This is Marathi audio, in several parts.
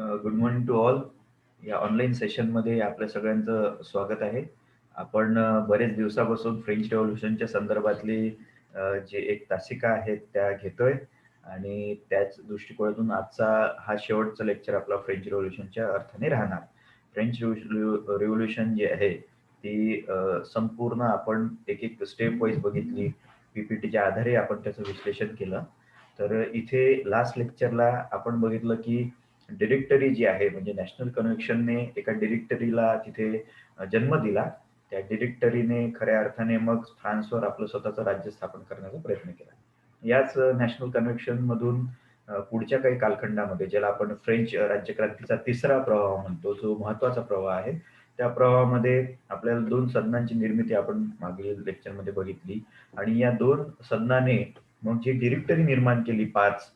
Good morning to all. या ऑनलाईन सेशनमध्ये आपल्या सगळ्यांचं स्वागत आहे. आपण बरेच दिवसापासून फ्रेंच रिव्होल्यूशनच्या संदर्भातली जे एक तासिका आहेत त्या घेतोय आणि त्याच दृष्टिकोनातून आजचा हा शेवटचा लेक्चर आपला फ्रेंच रिव्होल्यूशनच्या अर्थाने राहणार. फ्रेंच रिव्होल्यूशन जी आहे ती संपूर्ण आपण एक स्टेप वाईज बघितली. पीपीटीच्या आधारे आपण त्याचं विश्लेषण केलं. तर इथे लास्ट लेक्चरला आपण बघितलं की डिरेक्टरी जी आहे म्हणजे नॅशनल कन्व्हेन्शनने एका डिरेक्टरीला तिथे जन्म दिला. त्या डिरेक्टरीने खऱ्या अर्थाने मग फ्रान्सवर आपलं स्वतःचं राज्य स्थापन करण्याचा प्रयत्न केला. याच नॅशनल कन्व्हेन्शन मधून पुढच्या काही कालखंडामध्ये ज्याला आपण फ्रेंच राज्यक्रांतीचा तिसरा प्रवाह म्हणतो, जो महत्वाचा प्रवाह आहे, त्या प्रवाहामध्ये आपल्याला 2 सदनांची निर्मिती आपण मागील लेक्चरमध्ये बघितली आणि या 2 सदनाने मग जी डिरेक्टरी निर्माण केली 5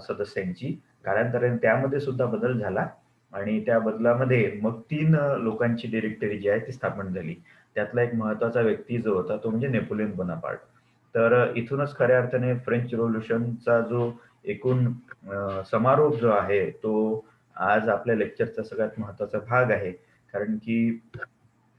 सदस्यांची, कालांतराने त्यामध्ये सुद्धा बदल झाला आणि त्या बदलामध्ये मग 3 लोकांची डिरेक्टरी जी आहे ती स्थापन झाली. त्यातला एक महत्वाचा व्यक्ती जो होता तो म्हणजे नेपोलियन बोनापार्ट. तर इथूनच खऱ्या अर्थाने फ्रेंच रिव्होल्यूशनचा जो एकूण समारोप जो आहे तो आज आपल्या लेक्चरचा सगळ्यात महत्वाचा भाग आहे. कारण की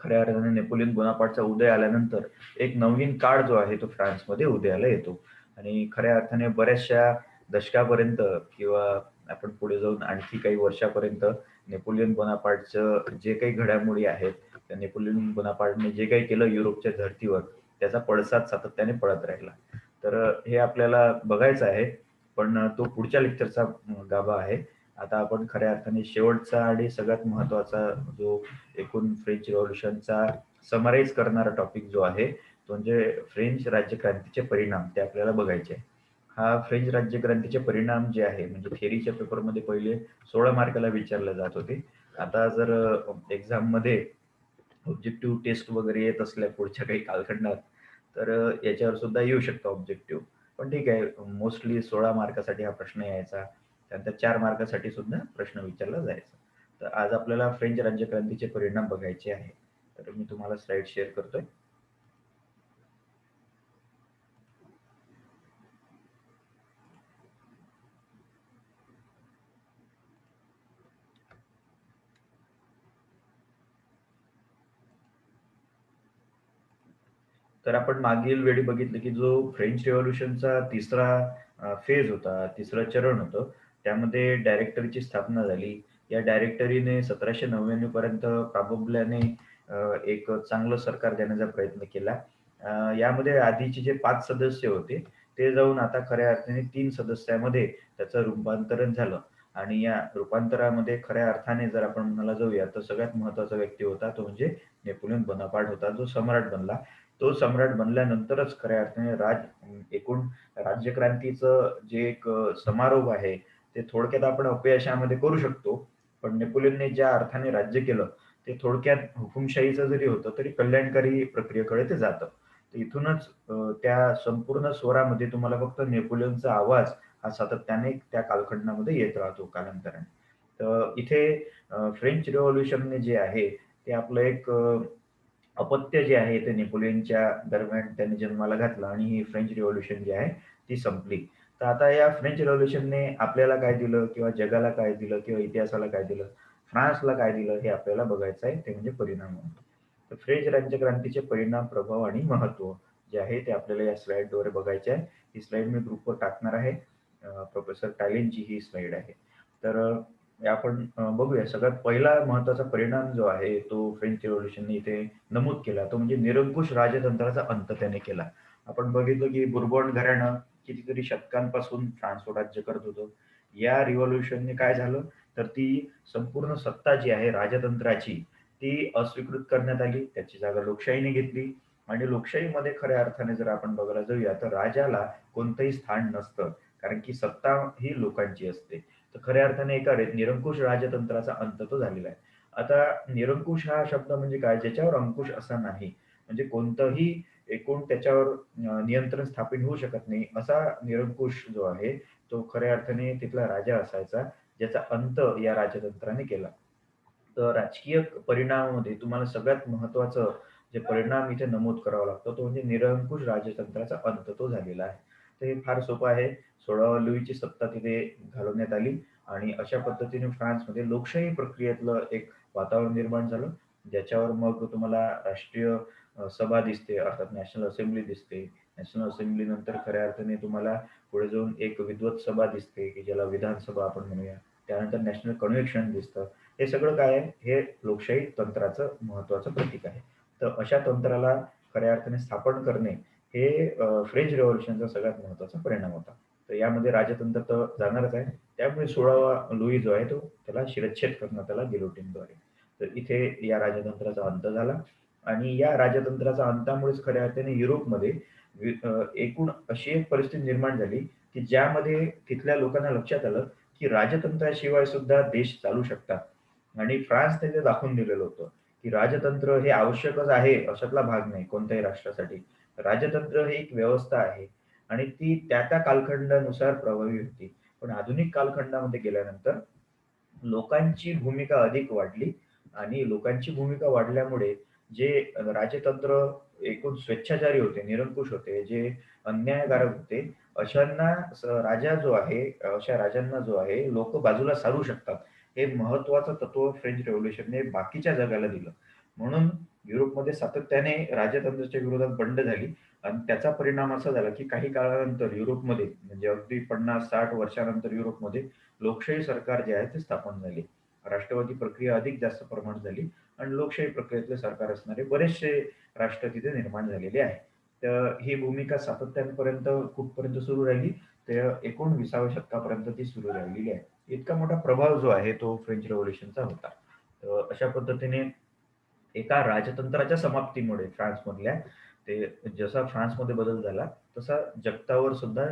खऱ्या अर्थाने नेपोलियन बोनापार्टचा उदय आल्यानंतर एक नवीन काळ जो आहे तो फ्रान्समध्ये उदयाला येतो आणि खऱ्या अर्थाने बऱ्याचशा दशकापर्यंत किंवा आपण पुढे जाऊन आणखी काही वर्षापर्यंत नेपोलियन बोनापार्टचं जे काही घडामोडी आहेत, त्या नेपोलियन बोनापार्टने जे काही केलं युरोपच्या धर्तीवर, त्याचा पडसाद सातत्याने पडत राहिला. तर हे आपल्याला बघायचं आहे. पण तो पुढच्या लेक्चरचा गाभा आहे. आता आपण खऱ्या अर्थाने शेवटचा आणि सगळ्यात महत्वाचा जो एकूण फ्रेंच रिव्होल्यूशनचा समराईज करणारा टॉपिक जो आहे, तो म्हणजे फ्रेंच राज्यक्रांतीचे परिणाम ते आपल्याला बघायचे आहे. हा फ्रेंच राज्यक्रांतीचे परिणाम जे आहे म्हणजे थिअरीच्या पेपरमध्ये पहिले 16 मार्काला विचारले जात होते. आता जर एक्झाममध्ये ऑब्जेक्टिव्ह टेस्ट वगैरे येत असल्या पुढच्या काही कालखंडात, तर याच्यावर सुद्धा येऊ शकतं ऑब्जेक्टिव्ह. पण ठीक आहे, मोस्टली 16 मार्कासाठी हा प्रश्न यायचा. त्यानंतर 4 मार्कासाठी सुद्धा प्रश्न विचारला जायचा. तर आज आपल्याला फ्रेंच राज्यक्रांतीचे परिणाम बघायचे आहे. तर मी तुम्हाला स्लाईड शेअर करतोय. तर आपण मागील वेळी बघितलं की जो फ्रेंच रिव्होल्यूशनचा तिसरा फेज होता, तिसरं चरण होतं. त्यामध्ये डायरेक्टरीची स्थापना झाली. या डायरेक्टरीने 1799 पर्यंत प्राबल्याने एक चांगलं सरकार देण्याचा प्रयत्न केला. यामध्ये आधीचे जे 5 सदस्य होते, ते जाऊन आता खऱ्या अर्थाने 3 सदस्यामध्ये त्याचं रूपांतरण झालं आणि या रूपांतरामध्ये खऱ्या अर्थाने जर आपण म्हणायला जाऊया, तर सगळ्यात महत्त्वाचा व्यक्ती होता तो म्हणजे नेपोलियन बोनापार्ट होता, जो सम्राट बनला. तो सम्राट बनल्यानंतरच खऱ्या अर्थाने एकूण राज्यक्रांतीचं जे एक समारोप आहे, ते थोडक्यात आपण अपयशामध्ये करू शकतो. पण नेपोलियनने ज्या अर्थाने राज्य केलं, ते थोडक्यात हुकुमशाहीचं जरी होतं, तरी कल्याणकारी प्रक्रियेकडे ते जातं. तर इथूनच त्या संपूर्ण स्वरामध्ये तुम्हाला फक्त नेपोलियनचा आवाज हा सातत्याने त्या कालखंडामध्ये येत राहतो कालांतराने. तर इथे फ्रेंच रिव्होल्यूशनने जे आहे, ते आपलं एक अपत्य जे आहे ते नेपोलियनच्या दरम्यान त्यांनी जन्माला घातलं आणि ही फ्रेंच रिव्होल्यूशन जी आहे ती संपली. तर आता या फ्रेंच रिव्होल्यूशनने आपल्याला काय दिलं किंवा जगाला काय दिलं किंवा इतिहासाला काय दिलं, फ्रान्सला काय दिलं हे आपल्याला बघायचं आहे, ते म्हणजे परिणाम. तर फ्रेंच राज्यक्रांतीचे परिणाम, प्रभाव आणि महत्त्व जे आहे ते आपल्याला या स्लाईडद्वारे बघायचे आहे. ही स्लाईड मी ग्रुपवर टाकणार आहे. प्रोफेसर टायलेनची ही स्लाईड आहे. तर आपण बघूया. सगळ्यात पहिला महत्त्वाचा परिणाम जो आहे तो फ्रेंच रिव्होल्यूशनने इथे नमूद केला, तो म्हणजे निरंकुश राजतंत्राचा अंत त्याने केला. आपण बघितलं की बुर्बॉन घराणं कितीतरी शतकांपासून फ्रान्सवर राज्य करत होतं. या रिव्होल्यूशनने काय झालं, तर ती संपूर्ण सत्ता जी आहे राजतंत्राची, ती अस्वीकृत करण्यात आली. त्याची जागा लोकशाहीने घेतली आणि लोकशाहीमध्ये खऱ्या अर्थाने जर आपण बघायला जाऊया, तर राजाला कोणतंही स्थान नसतं. कारण की सत्ता ही लोकांची असते. तर खऱ्या अर्थाने एका निरंकुश राजतंत्राचा अंत तो झालेला आहे. आता निरंकुश हा शब्द म्हणजे काय? ज्याच्यावर अंकुश असा नाही. म्हणजे कोणतंही एकूण त्याच्यावर नियंत्रण स्थापित होऊ शकत नाही, असा निरंकुश जो आहे, तो खऱ्या अर्थाने तिथला राजा असायचा, ज्याचा अंत या राजतंत्राने केला. तर राजकीय परिणामामध्ये तुम्हाला सगळ्यात महत्त्वाचं जे परिणाम इथे नमूद करावा लागतो, तो म्हणजे निरंकुश राजतंत्राचा अंत तो झालेला आहे. तर हे फार सोपं आहे. 16व्या लुईची सत्ता तिथे घालवण्यात आली आणि अशा पद्धतीने फ्रान्समध्ये लोकशाही प्रक्रियेतलं एक वातावरण निर्माण झालं. ज्याच्यावर मग तुम्हाला राष्ट्रीय सभा दिसते, अर्थात नॅशनल असेंब्ली दिसते. नॅशनल असेंब्ली नंतर खऱ्या अर्थाने तुम्हाला पुढे जाऊन एक विद्वत सभा दिसते, की ज्याला विधानसभा आपण म्हणूया. त्यानंतर नॅशनल कन्व्हेन्शन दिसतं. हे सगळं काय आहे? हे लोकशाही तंत्राचं महत्त्वाचं प्रतीक आहे. तर अशा तंत्राला खऱ्या अर्थाने स्थापन करणे हे फ्रेंच रिव्होल्यूशनचा सगळ्यात महत्त्वाचा परिणाम होता. तर यामध्ये राजतंत्र तर जाणारच आहे. त्यामुळे 16वा लुई जो आहे तो त्याला शिरच्छेद करण्यात आला गिलोटिनद्वारे. तर इथे या राजतंत्राचा अंत झाला आणि या राजतंत्राच्या अंतामुळेच खऱ्या अर्थाने युरोपमध्ये एकूण अशी एक परिस्थिती निर्माण झाली, की ज्यामध्ये तिथल्या लोकांना लक्षात आलं, की राजतंत्राशिवाय सुद्धा देश चालू शकतात आणि फ्रान्सने ते दाखवून दिलेलं होतं, की राजतंत्र हे आवश्यकच आहे अशातला भाग नाही कोणत्याही राष्ट्रासाठी. राजतंत्र ही एक व्यवस्था आहे आणि ती त्या कालखंडानुसार प्रभावी होती. पण आधुनिक कालखंडामध्ये गेल्यानंतर लोकांची भूमिका अधिक वाढली आणि लोकांची भूमिका वाढल्यामुळे जे राजतंत्र एकूण स्वेच्छाचारी होते, निरंकुश होते, जे अन्यायकारक होते, अशांना राजा जो आहे, अशा राजांना जो आहे, लोकं बाजूला सारू शकतात. हे महत्त्वाचं तत्त्व फ्रेंच रिव्होल्यूशनने बाकीच्या जगाला दिलं. म्हणून युरोपमध्ये सातत्याने राजतंत्राच्या विरोधात बंड झाली आणि त्याचा परिणाम असा झाला, की काही काळानंतर युरोपमध्ये म्हणजे अगदी 50-60 वर्षानंतर युरोपमध्ये लोकशाही सरकार जे आहे ते स्थापन झाले. राष्ट्रवादी प्रक्रिया अधिक जास्त प्रमाणात झाली आणि लोकशाही प्रक्रियेतले सरकार असणारे बरेचसे राष्ट्र तिथे निर्माण झालेले आहे. तर ही भूमिका सातत्यापर्यंत कुठपर्यंत सुरू राहिली, तर 19व्या शतकापर्यंत ती सुरू राहिलेली आहे. इतका मोठा प्रभाव जो आहे तो फ्रेंच रिव्होल्यूशनचा होता. तर अशा पद्धतीने एका राजतंत्राच्या समाप्तीमुळे फ्रान्समधल्या ते जसा फ्रान्समध्ये बदल झाला, तसा जगतावर सुद्धा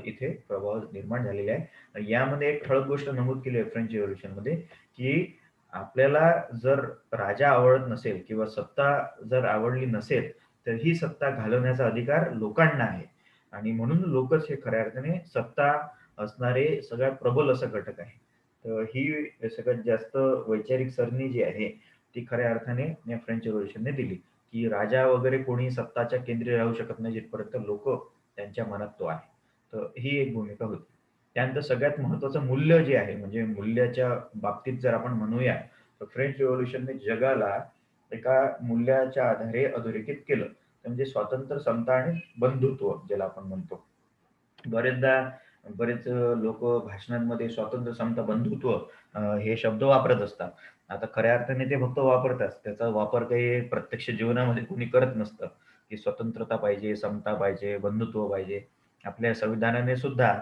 इथे प्रभाव निर्माण झालेला आहे. यामध्ये एक ठळक गोष्ट नमूद केली आहे फ्रेंच रिव्होल्यूशनमध्ये, की आपल्याला जर राजा आवडत नसेल किंवा सत्ता जर आवडली नसेल, तर ही सत्ता घालवण्याचा अधिकार लोकांना आहे आणि म्हणून लोकच हे खऱ्या अर्थाने सत्ता असणारे सगळ्यात प्रबल असा घटक आहे. तर ही सगळ्यात जास्त वैचारिक सरणी जी आहे, ती खऱ्या अर्थाने या फ्रेंच रिव्होल्यूशनने दिली, की राजा वगैरे कोणी सत्ताच्या केंद्री राहू शकत नाही जिथपर्यंत लोकं त्यांच्या मनात तो आहे. तर ही एक भूमिका होती. त्यानंतर सगळ्यात महत्त्वाचं मूल्य जे आहे, म्हणजे मूल्याच्या बाबतीत जर आपण म्हणूया, तर फ्रेंच रिव्होल्यूशनने जगाला एका मूल्याच्या आधारे अधोरेखित केलं. तर म्हणजे स्वातंत्र्य, समता आणि बंधुत्व ज्याला आपण म्हणतो. बरेचदा बरेच भाषणांमध्ये स्वातंत्र्य, समता, बंधुत्व हे शब्द वापरत असतात. आता खऱ्या अर्थाने ते फक्त वापरतात. त्याचा वापर काही प्रत्यक्ष जीवनामध्ये कोणी करत नसतं, की स्वतंत्रता पाहिजे, समता पाहिजे, बंधुत्व पाहिजे. आपल्या संविधानाने सुद्धा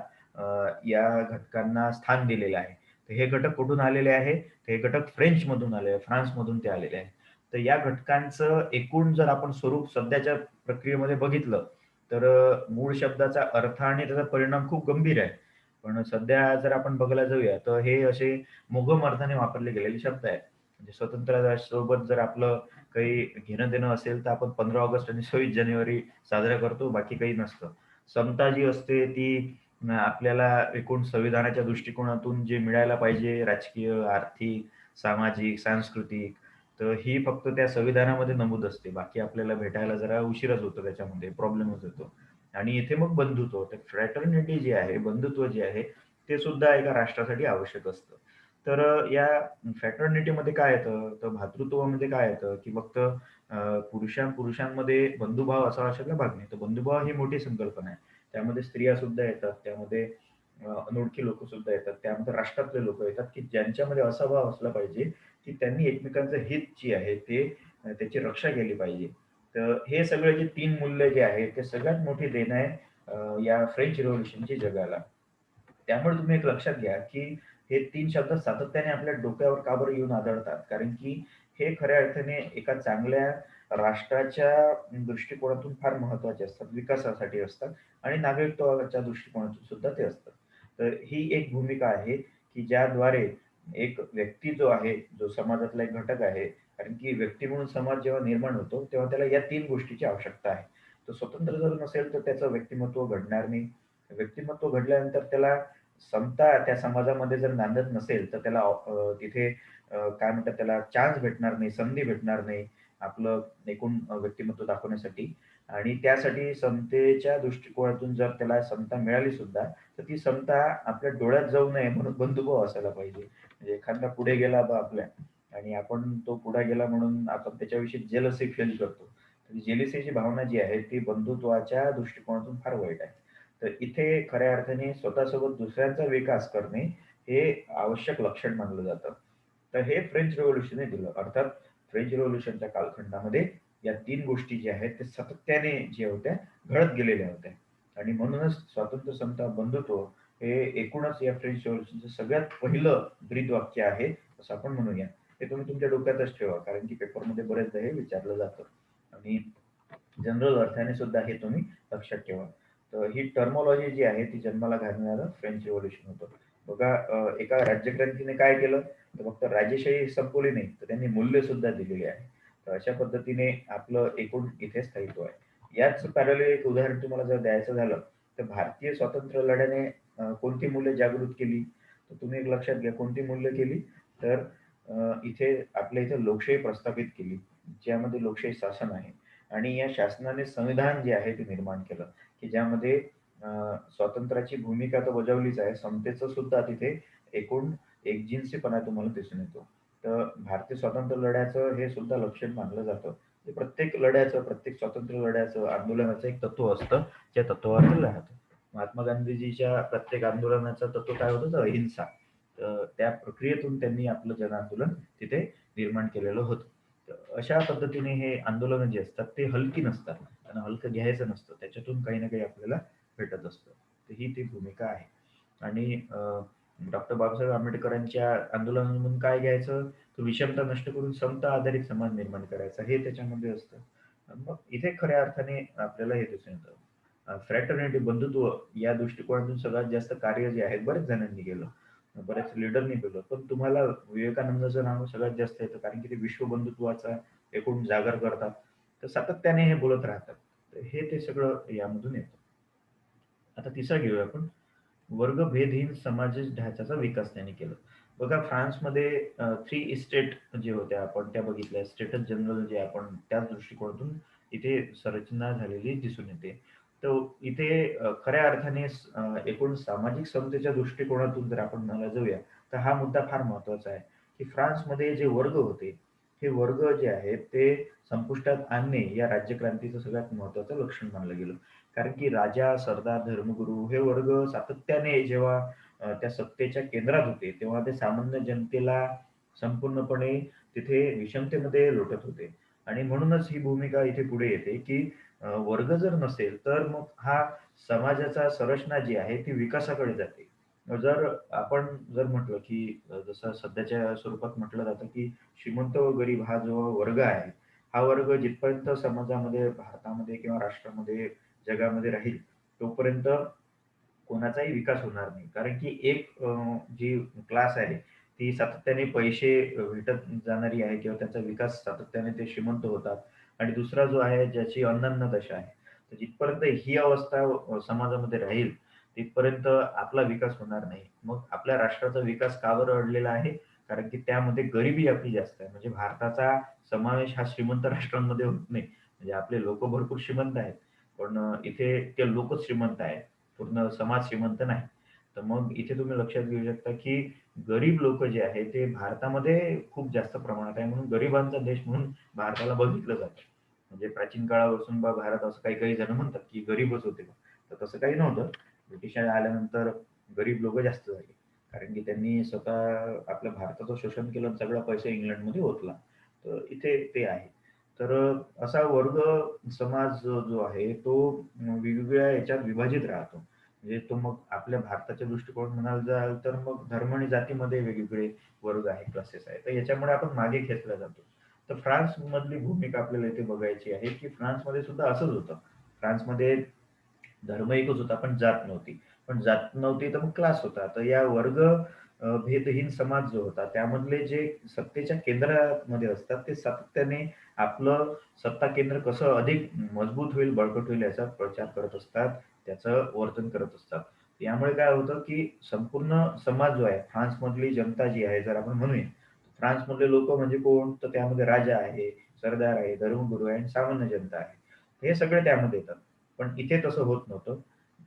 या घटकांना स्थान दिलेलं आहे. तर हे घटक कुठून आलेले आहे? तर हे घटक फ्रेंचमधून आले आहे, फ्रान्समधून ते आलेले आहेत. तर या घटकांचं एकूण जर आपण स्वरूप सध्याच्या प्रक्रियेमध्ये बघितलं, तर मूळ शब्दाचा अर्थ आणि त्याचा परिणाम खूप गंभीर आहे. पण सध्या जर आपण बघायला जाऊया, तर हे असे मोघम अर्थाने वापरले गेलेले शब्द आहेत. म्हणजे स्वातंत्र्यासोबत जर आपलं काही घेणं-देणं असेल, तर आपण 15 ऑगस्ट आणि 26 जानेवारी साजरा करतो, बाकी काही नसतं. समता जी असते ती आपल्याला एकूण संविधानाच्या दृष्टिकोनातून जे मिळायला पाहिजे राजकीय, आर्थिक, सामाजिक, सांस्कृतिक, तर ही फक्त त्या संविधानामध्ये नमूद असते. बाकी आपल्याला भेटायला जरा उशिराच होतो त्याच्यामध्ये, प्रॉब्लेमच होतो. आणि इथे मग बंधुत्व, तर फ्रॅटर्निटी जी आहे, बंधुत्व जे आहे, ते सुद्धा एका राष्ट्रासाठी आवश्यक असतं. तर या फ्रॅटर्निटीमध्ये काय येतं, तर भातृत्वामध्ये काय येतं, की फक्त पुरुषांमध्ये बंधुभाव असावा अशातला भाग नाही. तर बंधुभाव ही मोठी संकल्पना आहे. त्यामध्ये स्त्रिया सुद्धा येतात, त्यामध्ये अनोळखी लोकं सुद्धा येतात, त्यामध्ये राष्ट्रातले लोकं येतात, की ज्यांच्यामध्ये असा भाव असला पाहिजे, की त्यांनी एकमेकांचं हित जे आहे ते त्याची रक्षा केली पाहिजे. तर हे सगळे जे 3 मूल्य जे आहेत, ते सगळ्यात मोठी देण आहे या फ्रेंच रिव्होल्यूशनची जगाला. त्यामुळे तुम्ही एक लक्षात घ्या, की हे 3 शब्द सातत्याने आपल्या डोक्यावर का बरं येऊन आदळतात? कारण की हे खऱ्या अर्थाने एका चांगल्या राष्ट्राच्या दृष्टिकोनातून फार महत्त्वाचे असतात, विकासासाठी असतात आणि नागरिकत्वाच्या दृष्टिकोनातून सुद्धा ते असतात. तर ही एक भूमिका आहे, की ज्याद्वारे एक व्यक्ती जो आहे, जो समाजातला एक घटक आहे, कारण की व्यक्ती म्हणून समाज जेव्हा निर्माण होतो, तेव्हा त्याला या 3 गोष्टीची आवश्यकता आहे. तो स्वतंत्र जर नसेल, तर त्याचं व्यक्तिमत्व घडणार नाही. व्यक्तिमत्व घडल्यानंतर त्याला समता त्या समाजामध्ये जर नांदत नसेल, तर त्याला तिथे काय म्हणतात त्याला चान्स भेटणार नाही, संधी भेटणार नाही, आपलं एकूण व्यक्तिमत्व दाखवण्यासाठी. आणि त्यासाठी समतेच्या दृष्टिकोनातून जर त्याला समता मिळाली सुद्धा, तर ती समता आपल्या डोळ्यात जाऊ नये म्हणून बंधुभाव असायला पाहिजे. म्हणजे एखादा पुढे गेला बा आपल्या आणि आपण तो पुढे गेला म्हणून आपण त्याच्याविषयी जेलसी फील करतो. तर जेलसीची भावना जी आहे ती बंधुत्वाच्या दृष्टिकोनातून फार वाईट आहे. तर इथे खऱ्या अर्थाने स्वतःसोबत दुसऱ्यांचा विकास करणे हे आवश्यक लक्षण मानलं जातं. तर हे फ्रेंच रिव्होल्यूशनने दिलं. अर्थात फ्रेंच रिव्होल्यूशनच्या कालखंडामध्ये या 3 गोष्टी ज्या आहेत त्या सातत्याने ज्या होत्या घडत गेलेल्या होत्या. आणि म्हणूनच स्वातंत्र्य, समता, बंधुत्व हे एकूणच या फ्रेंच रिव्होल्यूशनचं सगळ्यात पहिलं ब्रीदवाक्य आहे, असं आपण म्हणूया. हे तुम्ही तुमच्या डोक्यातच ठेवा, कारण की पेपरमध्ये बरेचदा हे विचारलं जातं. आणि जनरल अर्थाने सुद्धा हे तुम्ही लक्षात ठेवा. तर ही टर्मॉलॉजी जी आहे ती जन्माला घालणारं फ्रेंच रिव्होल्यूशन होतं. बघा एका राज्यक्रांतीने काय केलं, तर फक्त राजेशाही संपवली नाही, तर त्यांनी मूल्य सुद्धा दिलेली आहे. तर अशा पद्धतीने आपलं एकूण इथे स्थायित्व आहे. याच पॅरलल एक उदाहरण तुम्हाला जर द्यायचं झालं, तर भारतीय स्वातंत्र्य लढ्याने कोणती मूल्य जागृत केली? तर तुम्ही एक लक्षात घ्या कोणती मूल्य केली? तर इथे आपल्या इथे लोकशाही प्रस्थापित केली, ज्यामध्ये लोकशाही शासन आहे. आणि या शासनाने संविधान जे आहे ते निर्माण केलं, की ज्यामध्ये स्वातंत्र्याची भूमिका तर बजावलीच आहे, समतेचं सुद्धा तिथे एकूण एकजिन्सीपणा तुम्हाला दिसून येतो. तर भारतीय स्वातंत्र्य लढ्याचं हे सुद्धा लक्षण मानलं जातं. की प्रत्येक लढ्याचं, प्रत्येक स्वातंत्र्य लढ्याचं, आंदोलनाचं एक तत्व असतं, ज्या तत्वावर ते राहतं. महात्मा गांधीजीच्या प्रत्येक आंदोलनाचं तत्व काय होतं? तर अहिंसा. तर त्या प्रक्रियेतून त्यांनी आपलं जनआंदोलन तिथे निर्माण केलेलं होतं. तर अशा पद्धतीने हे आंदोलनं जी असतात ते हलकी नसतात. त्यांना हलकं घ्यायचं नसतं. त्याच्यातून काही ना काही आपल्याला भेटत असतं. तर ही ती भूमिका आहे. आणि डॉक्टर बाबासाहेब आंबेडकरांच्या आंदोलनामधून काय घ्यायचं? तर विषमता नष्ट करून समता आधारित समाज निर्माण करायचा हे त्याच्यामध्ये असतं. मग इथे खऱ्या अर्थाने आपल्याला हे दिसून येतं. फ्रॅटर्निटी बंधुत्व या दृष्टिकोनातून सगळ्यात जास्त कार्य जे आहे बऱ्याच जणांनी केलं. बऱ्याच लीडरनी केलं. पण तुम्हाला विवेकानंदाचं नाव सगळ्यात जास्त येतं कारण की ते विश्व बंधुत्वाचा एकूण जागर करतात. तर सातत्याने हे बोलत राहतात. तर हे ते सगळं यामधून येतं. आता तिसरा घेऊया आपण. वर्गभेदहीन समाज ढाच्याचा विकास त्यांनी केला. बघा फ्रान्समध्ये 3 इस्टेट जे होत्या आपण त्या बघितल्या. स्टेटस जनरल जे आपण त्याच दृष्टिकोनातून इथे संरचना झालेली दिसून येते. तर इथे खऱ्या अर्थाने एकूण सामाजिक समतेच्या दृष्टिकोनातून जर आपण म्हणायला जाऊया, तर हा मुद्दा फार महत्त्वाचा आहे, की फ्रान्समध्ये जे वर्ग होते, हे वर्ग जे आहेत ते संपुष्टात आणणे या राज्यक्रांतीचं सगळ्यात महत्त्वाचं लक्षण मानलं गेलं. कारण की राजा, सरदार, धर्मगुरू हे वर्ग सातत्याने जेव्हा त्या सत्तेच्या केंद्रात होते, तेव्हा ते सामान्य जनतेला संपूर्णपणे तिथे विषमतेमध्ये लोटत होते. आणि म्हणूनच ही भूमिका इथे पुढे येते, की वर्ग जर नसेल, तर मग हा समाजाचा संरचना जी आहे ती विकासाकडे जाते. जर आपण जर म्हटलं, की जसं सध्याच्या स्वरूपात म्हटलं जातं, की श्रीमंत व गरीब हा जो वर्ग आहे, हा वर्ग जिथपर्यंत समाजामध्ये, भारतामध्ये किंवा राष्ट्रामध्ये जगामध्ये राहील, तोपर्यंत कोणाचाही विकास होणार नाही. कारण की एक जी क्लास आहे, ती सातत्याने पैसे भेटत जाणारी आहे किंवा त्याचा विकास सातत्याने ते श्रीमंत होतात आणि दुसरा जो आहे ज्याची अनन्य दशा आहे. तर जिथपर्यंत ही अवस्था समाजामध्ये राहील, तिथपर्यंत आपला विकास होणार नाही. मग आपल्या राष्ट्राचा विकास का बरं अडलेला आहे? कारण की त्यामध्ये गरिबी आपली जास्त आहे. म्हणजे भारताचा समावेश हा श्रीमंत राष्ट्रांमध्ये होत नाही. म्हणजे आपले लोकं भरपूर श्रीमंत आहेत. पण इथे ते लोकच श्रीमंत आहेत. पूर्ण समाज श्रीमंत नाही. तर मग इथे तुम्ही लक्षात घेऊ शकता, की गरीब लोकं जे आहेत, ते भारतामध्ये खूप जास्त प्रमाणात आहे. म्हणून गरिबांचा देश म्हणून भारताला बघितलं जातं. म्हणजे प्राचीन काळापासून भारत असं काही-काही जण म्हणतात, की गरीबच होते. तर तसं काही नव्हतं. ब्रिटिशांना आल्यानंतर गरीब लोकं जास्त झाली. कारण की त्यांनी स्वतः आपल्या भारताचं शोषण केलं आणि सगळा पैसा इंग्लंडमध्ये ओतला. तर इथे ते आहे. तर असा वर्ग समाज जो आहे तो वेगवेगळ्या याच्यात विभाजित राहतो. म्हणजे तो मग आपल्या भारताच्या दृष्टिकोनात म्हणायला जाल तर मग धर्म आणि जातीमध्ये वेगवेगळे वर्ग आहेत, क्लासेस आहेत. तर याच्यामुळे आपण मागे खेचला जातो. तर फ्रान्समधली भूमिका आपल्याला इथे बघायची आहे, की फ्रान्समध्ये सुद्धा असंच होतं. फ्रान्समध्ये धर्म एकच होता, पण जात नव्हती. पण जात नव्हती तर मग क्लास होता. तर या वर्ग भेदहीन समाज जो होता, त्यामधले जे सत्तेच्या केंद्रामध्ये असतात, ते सातत्याने आपलं सत्ता केंद्र कसं अधिक मजबूत होईल, बळकट होईल याचा प्रचार करत असतात, त्याचं वर्तन करत असतात. यामुळे काय होतं, की संपूर्ण समाज जो आहे, फ्रान्समधली जनता जी आहे, जर आपण म्हणूया, फ्रान्समधले लोकं म्हणजे कोण? तर त्यामध्ये राजा आहे, सरदार आहे, धर्मगुरू आहे आणि सामान्य जनता आहे. हे सगळे त्यामध्ये येतात. पण इथे तसं होत नव्हतं.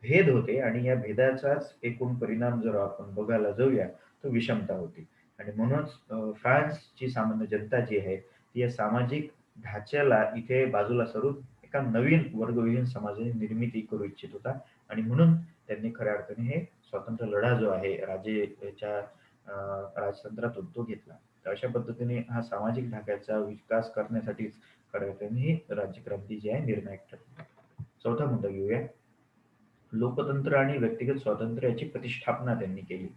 भेद होते आणि या भेदाचाच एकूण परिणाम जर आपण बघायला जाऊया, तर विषमता होती. आणि म्हणूनच फ्रान्सची सामान्य जनता जी आहे, ती या सामाजिक ढाच्याला इथे बाजूला सारून एका नवीन वर्गविहीन समाजाची निर्मिती करू इच्छित होता आणि म्हणून त्यांनी खऱ्या अर्थाने हे स्वातंत्र्य लढा जो आहे राजेच्या राजतंत्रातून तो घेतला. तर अशा पद्धतीने हा सामाजिक ढाच्याचा विकास करण्यासाठीच खऱ्या अर्थाने ही राज्यक्रांती जी आहे निर्णायक ठरली. चौथा मुद्दा घेऊया. लोकतंत्र आणि व्यक्तिगत स्वातंत्र्य याची प्रतिष्ठापना त्यांनी केली.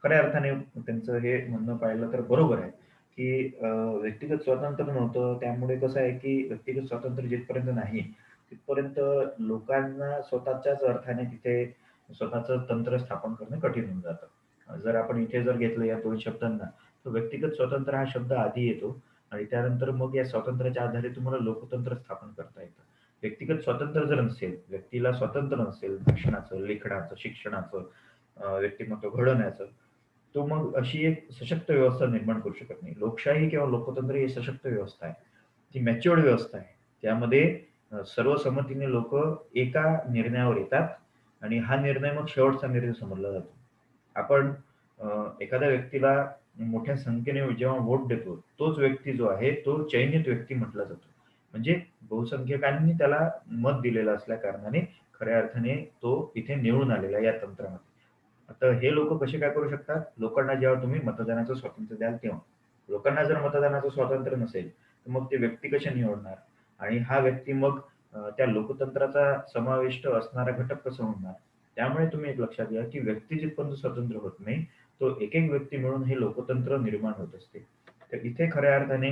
खऱ्या अर्थाने त्यांचं हे म्हणणं पाहिलं तर बरोबर आहे, की व्यक्तिगत स्वातंत्र्य नव्हतं. त्यामुळे कसं आहे, की व्यक्तिगत स्वातंत्र्य जिथपर्यंत नाही, तिथपर्यंत लोकांना स्वतःच्याच अर्थाने तिथे स्वतःचं तंत्र स्थापन करणं कठीण होऊन जातं. जर आपण इथे जर घेतलं या 2 शब्दांना, तर व्यक्तिगत स्वातंत्र्य हा शब्द आधी येतो आणि त्यानंतर मग या स्वातंत्र्याच्या आधारे तुम्हाला लोकतंत्र स्थापन करता येतं. व्यक्तिगत स्वातंत्र्य जर नसेल, व्यक्तीला स्वातंत्र्य नसेल भाषणाचं, लेखनाचं, शिक्षणाचं, व्यक्तिमत्व घडवण्याचं, तो मग अशी एक सशक्त व्यवस्था निर्माण करू शकत नाही. लोकशाही किंवा लोकतंत्र ही सशक्त व्यवस्था आहे. ती मॅच्युअर्ड व्यवस्था आहे. त्यामध्ये सर्वसंमतीने लोकं एका निर्णयावर येतात आणि हा निर्णय मग शेवटचा निर्णय समजला जातो. आपण एखाद्या व्यक्तीला मोठ्या संख्येने जेव्हा वोट देतो, तोच व्यक्ती जो आहे, तो चयनित व्यक्ती म्हटला जातो. म्हणजे बहुसंख्यकांनी त्याला मत दिलेलं असल्या कारणाने खऱ्या अर्थाने तो इथे निवडून आलेला आहे या तंत्रामध्ये. आता हे लोकं कसे काय करू शकतात? लोकांना जेव्हा तुम्ही मतदानाचं स्वातंत्र्य द्याल तेव्हा. लोकांना जर मतदानाचं स्वातंत्र्य नसेल, तर मग ते व्यक्ती कसे निवडणार? आणि हा व्यक्ती मग त्या लोकतंत्राचा समाविष्ट असणारा घटक कसा होणार? त्यामुळे तुम्ही एक लक्षात घ्या, की व्यक्ती जिथपर्यंत स्वतंत्र होत नाही, तो एक-एक व्यक्ती मिळून हे लोकतंत्र निर्माण होत असते. तर इथे खऱ्या अर्थाने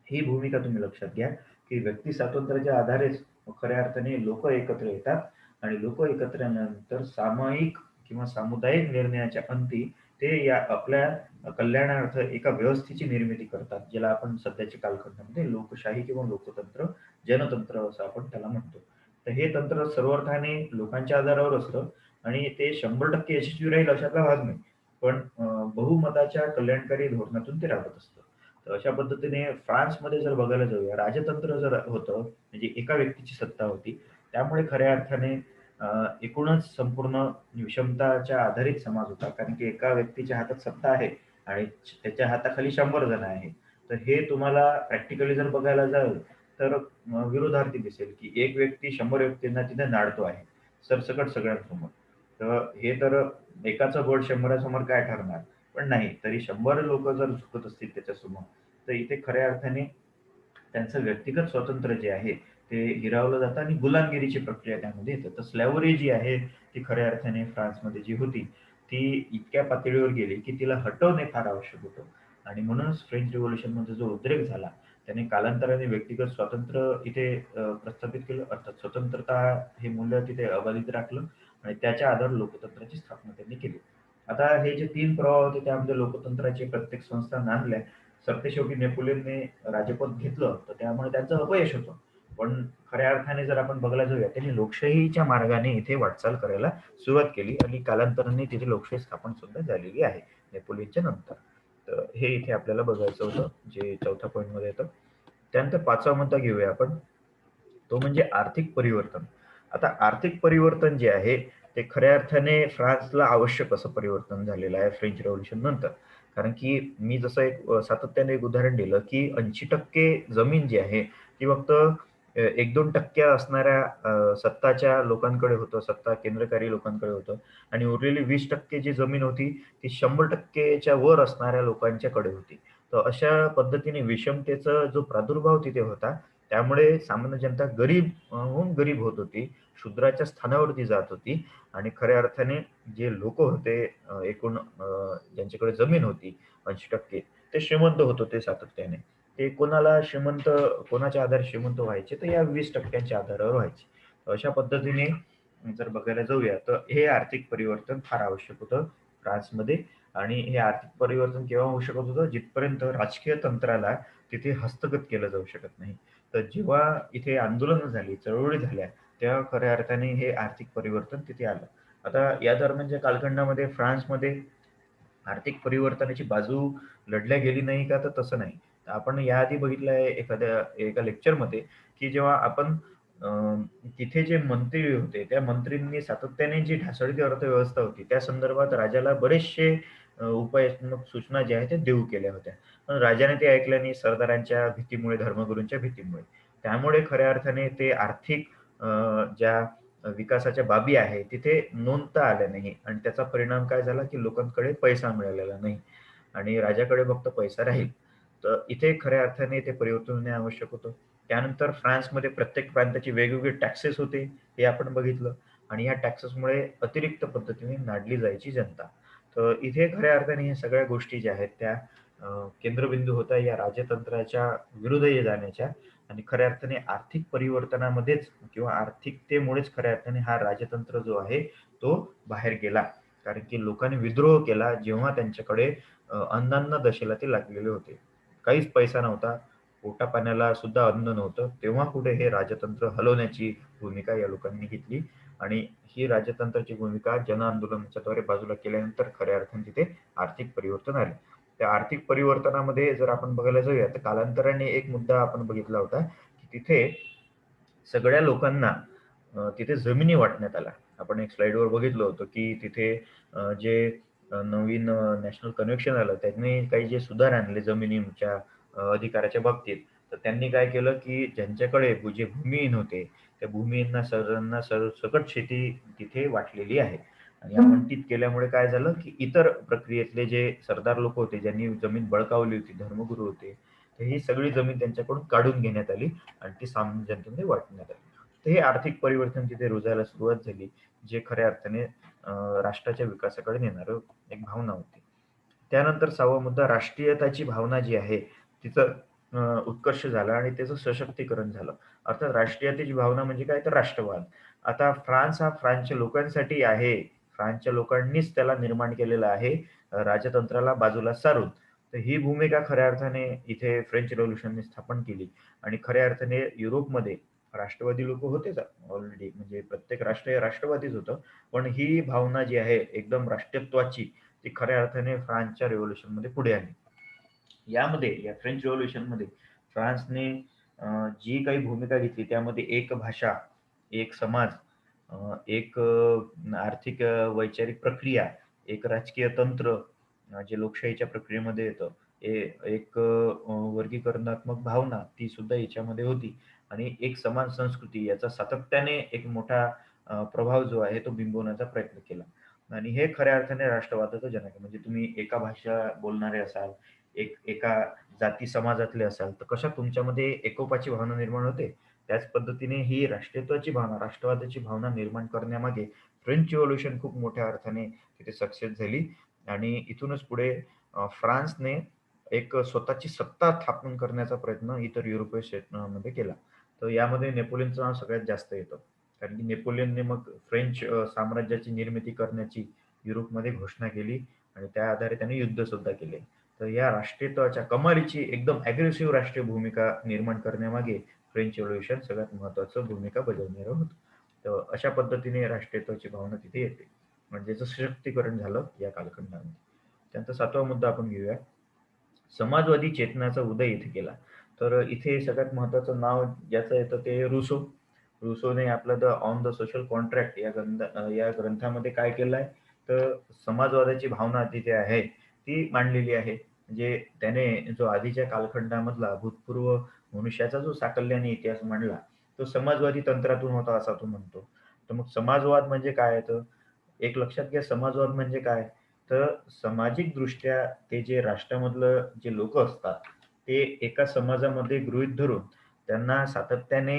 ही भूमिका तुम्ही लक्षात घ्या, की व्यक्ती स्वातंत्र्याच्या आधारेच खऱ्या अर्थाने लोकं एकत्र येतात आणि लोकं एकत्र आल्यानंतर सामायिक किंवा सामुदायिक निर्णयाच्या अंती ते या आपल्या कल्याणार्थ एका व्यवस्थेची निर्मिती करतात, ज्याला आपण सध्याच्या कालखंडामध्ये लोकशाही किंवा लोकतंत्र, जनतंत्र असं आपण त्याला म्हणतो. तर हे तंत्र सर्वार्थाने लोकांच्या आधारावर असतं आणि ते 100% यशस्वी राहील अशातला भाग नाही. पण बहुमताच्या कल्याणकारी धोरणातून ते राबत असतं. तर अशा पद्धतीने फ्रान्समध्ये जर बघायला जाऊया, राजतंत्र जर होतं, म्हणजे एका व्यक्तीची सत्ता होती. त्यामुळे खऱ्या अर्थाने एकूणच संपूर्ण विषमताच्या आधारित समाज होता. कारण की एका व्यक्तीच्या हातात सत्ता आहे आणि त्याच्या हाताखाली 100 जण आहेत. तर हे तुम्हाला प्रॅक्टिकली जर बघायला जाल, तर विरोधार्थी दिसेल, की एक व्यक्ती 100 व्यक्तींना तिथे नाडतो आहे, सरसकट सगळ्यांसमोर. तर हे तर एकाचं बळ 100 काय ठरणार? पण नाही, तरी 100 लोकं जर झुकत असतील त्याच्यासमोर, तर इथे खऱ्या अर्थाने त्यांचं व्यक्तिगत स्वातंत्र्य जे आहे, ते हिरावलं जातं आणि गुलामगिरीची प्रक्रिया त्यामध्ये येते. तर स्लॅव्हरी जी आहे, ती खऱ्या अर्थाने फ्रान्समध्ये जी होती, ती इतक्या पातळीवर गेली, की तिला हटवणे फार आवश्यक होतं. आणि म्हणूनच फ्रेंच रिव्होल्यूशनमध्ये जो उद्रेक झाला, त्याने कालांतराने व्यक्तिगत स्वातंत्र्य इथे प्रस्थापित केलं. अर्थात स्वतंत्रता हे मूल्य तिथे अबाधित राखलं आणि त्याच्या आधारे लोकतंत्राची स्थापना त्यांनी केली. आता हे जे 3 प्रवाह होते, त्यामध्ये लोकतंत्राचे प्रत्येक संस्थान आणल्या. सरतेशेवटी नेपोलियनने राजपद घेतलं, तर त्यामुळे त्यांचं अपयश होतं. पण खऱ्या अर्थाने जर आपण बघायला जाऊया, त्यांनी लोकशाहीच्या मार्गाने इथे वाटचाल करायला सुरुवात केली आणि कालांतराने तिथे लोकशाही स्थापन सुद्धा झालेली आहे, नेपोलियनच्या नंतर. तर हे इथे आपल्याला बघायचं होतं, जे चौथ्या पॉइंटमध्ये येतं. त्यानंतर 5वा मुद्दा घेऊया आपण. तो म्हणजे आर्थिक परिवर्तन. आता आर्थिक परिवर्तन जे आहे, ते खऱ्या अर्थाने फ्रान्सला आवश्यक असं परिवर्तन झालेलं आहे फ्रेंच रिव्होल्यूशन नंतर. कारण की मी जसं एक सातत्याने एक उदाहरण दिलं, की 80% जमीन जी आहे, ती फक्त 1-2% असणाऱ्या सत्ताच्या लोकांकडे होतं, सत्ता केंद्रकारी लोकांकडे होतं आणि उरलेली 20% जी जमीन होती, ती 100% च्या वर असणाऱ्या लोकांच्याकडे होती. तर अशा पद्धतीने विषमतेचा जो प्रादुर्भाव तिथे होता, त्यामुळे सामान्य जनता गरीब हून गरीब होत होती. शूद्राच्या स्थानावरती जात होती आणि खऱ्या अर्थाने जे लोकं होते एकूण ज्यांच्याकडे जमीन होती 80% ते श्रीमंत होत होते सातत्याने. ते कोणाला श्रीमंत कोणाच्या आधारे श्रीमंत व्हायचे, तर या 20% आधारावर व्हायचे. तर अशा पद्धतीने जर बघायला जाऊया, तर हे आर्थिक परिवर्तन फार आवश्यक होतं फ्रान्समध्ये आणि हे आर्थिक परिवर्तन केव्हा होऊ शकत होतं, जिथपर्यंत राजकीय तंत्राला तिथे हस्तगत केलं जाऊ शकत नाही. तर जेव्हा इथे आंदोलनं झाली, चळवळी झाल्या, तेव्हा खऱ्या अर्थाने हे आर्थिक परिवर्तन तिथे आलं. आता या दरम्यानच्या कालखंडामध्ये फ्रान्समध्ये आर्थिक परिवर्तनाची बाजू लढल्या गेली नाही का? तर तसं नाही. आपण याआधी बघितलं आहे एका लेक्चरमध्ये, की जेव्हा आपण तिथे जे मंत्री होते, त्या मंत्रींनी सातत्याने जी ढासळती अर्थव्यवस्था होती, त्या संदर्भात राजाला बरेचसे उपायात्मक सूचना ज्या आहेत, त्या देऊ केल्या होत्या. पण राजाने ते ऐकलं नाही सरदारांच्या भीतीमुळे, धर्मगुरूंच्या भीतीमुळे. त्यामुळे खऱ्या अर्थाने ते आर्थिक ज्या विकासाच्या बाबी आहे, तिथे नोंदता आल्या नाही आणि त्याचा परिणाम काय झाला, की लोकांकडे पैसा मिळालेला नाही आणि राजाकडे फक्त पैसा राहील. तर इथे खऱ्या अर्थाने ते परिवर्तन होणे आवश्यक होतं. त्यानंतर फ्रान्समध्ये प्रत्येक प्रांताची वेगवेगळे टॅक्सेस होते, हे आपण बघितलं आणि ह्या टॅक्सेसमुळे अतिरिक्त पद्धतीने नाडली जायची जनता. तर इथे खऱ्या अर्थाने ह्या सगळ्या गोष्टी ज्या आहेत त्या केंद्रबिंदू होत्या या राजतंत्राच्या विरुद्ध जाण्याच्या आणि खऱ्या अर्थाने आर्थिक परिवर्तनामध्येच किंवा आर्थिकतेमुळेच खऱ्या अर्थाने हा राजतंत्र जो आहे तो बाहेर गेला. कारण की लोकांनी विद्रोह केला जेव्हा त्यांच्याकडे अन्नान्न दशेला ते लागलेले होते. काहीच पैसा नव्हता. पोटापाण्याला सुद्धा अन्न नव्हतं. तेव्हा कुठे हे राजतंत्र हलवण्याची भूमिका या लोकांनी घेतली आणि ही राजतंत्राची भूमिका जनआंदोलनाच्याद्वारे बाजूला केल्यानंतर खऱ्या अर्थाने तिथे आर्थिक परिवर्तन आले. त्या आर्थिक परिवर्तनामध्ये जर आपण बघायला जाऊया तर कालांतराने एक मुद्दा आपण बघितला होता, की तिथे सगळ्या लोकांना तिथे जमिनी वाटण्यात आल्या. आपण एक स्लाईडवर बघितलं होतं, की तिथे जे नवीन नॅशनल कन्व्हेन्शन आलं, त्यांनी काही जे सुधार आणले जमिनीच्या अधिकाराच्या बाबतीत. तर त्यांनी काय केलं, की ज्यांच्याकडे जे भूमिहीन होते, त्या भूमिहींना सर्वांना सरसकट शेती तिथे वाटलेली आहे. आणि आवंटित केल्यामुळे काय झालं, की इतर प्रक्रियेतले जे सरदार लोक होते, ज्यांनी जमीन बळकावली होती, धर्मगुरू होते, तर ही सगळी जमीन त्यांच्याकडून काढून घेण्यात आली आणि ती सामान्य जनतेमध्ये वाटण्यात आली. तर हे आर्थिक परिवर्तन तिथे रुजायला सुरुवात झाली, जे खऱ्या अर्थाने राष्ट्राच्या विकासाकडे नेणारं एक भावना होती. त्यानंतर 6वा मुद्दा राष्ट्रीयताची भावना जी आहे, तिचं उत्कर्ष झाला आणि त्याचं सशक्तीकरण झालं. अर्थात राष्ट्रीयतेची भावना म्हणजे काय तर राष्ट्रवाद. आता फ्रान्स हा फ्रान्सच्या लोकांसाठी आहे. फ्रान्सच्या लोकांनीच त्याला निर्माण केलेला आहे, राजतंत्राला बाजूला सारून. तर ही भूमिका खऱ्या अर्थाने इथे फ्रेंच रिव्होल्यूशनने स्थापन केली आणि खऱ्या अर्थाने युरोपमध्ये राष्ट्रवादी लोकं होतेच ऑलरेडी म्हणजे प्रत्येक राष्ट्र हे राष्ट्रवादीच होतं. पण ही भावना जी आहे एकदम राष्ट्रीयत्वाची, ती खऱ्या अर्थाने फ्रान्सच्या रिव्होल्यूशनमध्ये पुढे आली. यामध्ये या फ्रेंच रिव्होल्यूशनमध्ये फ्रान्सने जी काही भूमिका घेतली त्यामध्ये एक भाषा, एक समाज, एक आर्थिक वैचारिक प्रक्रिया, एक राजकीय तंत्र जे लोकशाहीच्या प्रक्रियेमध्ये येतं. एक वर्गीकरणात्मक भावना ती सुद्धा याच्यामध्ये होती आणि एक समान संस्कृती याचा सातत्याने एक मोठा प्रभाव जो आहे तो बिंबवण्याचा प्रयत्न केला. आणि हे खऱ्या अर्थाने राष्ट्रवादाचं जनक आहे. म्हणजे तुम्ही एका भाषा बोलणारे असाल, एका जाती समाजातले असाल, तर कशा तुमच्यामध्ये एकोपाची भावना निर्माण होते. त्याच पद्धतीने ही राष्ट्रीयत्वाची भावना, राष्ट्रवादाची भावना निर्माण करण्यामागे फ्रेंच रिव्होल्यूशन खूप मोठ्या अर्थाने तिथे सक्सेस झाली आणि इथूनच पुढे फ्रान्सने एक स्वतःची सत्ता स्थापन करण्याचा प्रयत्न इतर युरोपीय क्षेत्रामध्ये केला. तर यामध्ये नेपोलियनचं नाव सगळ्यात जास्त येतं. कारण की नेपोलियनने मग फ्रेंच साम्राज्याची निर्मिती करण्याची युरोपमध्ये घोषणा केली आणि त्या आधारे त्याने युद्ध सुद्धा केले. तर या राष्ट्रीयत्वाच्या कमालीची एकदम अग्रेसिव्ह राष्ट्रीय भूमिका निर्माण करण्यामागे फ्रेंच रिव्होल्यूशन सगळ्यात महत्त्वाचं भूमिका बजावणारं होतं. तर अशा पद्धतीने राष्ट्रीयत्वाची भावना तिथे येते. म्हणजे त्याचं सशक्तीकरण झालं या कालखंडामध्ये. त्यानंतर 7वा मुद्दा आपण घेऊया. समाजवादी चेतनाचा उदय इथे केला. तर इथे सगळ्यात महत्त्वाचं नाव ज्याचं येतं ते रुसो. रुसोने आपलं the on the social contract या ग्रंथामध्ये काय केलं आहे, तर समाजवादाची भावना तिथे आहे, ती मांडलेली आहे. म्हणजे त्याने जो आधीच्या कालखंडामधला भूतपूर्व मनुष्याचा जो साकल्याने इतिहास मांडला, तो समाजवादी तंत्रातून होता असा तो म्हणतो. तर मग समाजवाद म्हणजे काय आहे तर एक लक्षात घ्या समाजवाद म्हणजे काय? तर सामाजिकदृष्ट्या ते जे राष्ट्रामधलं जे लोकं असतात, ते एका समाजामध्ये गृहीत धरून त्यांना सातत्याने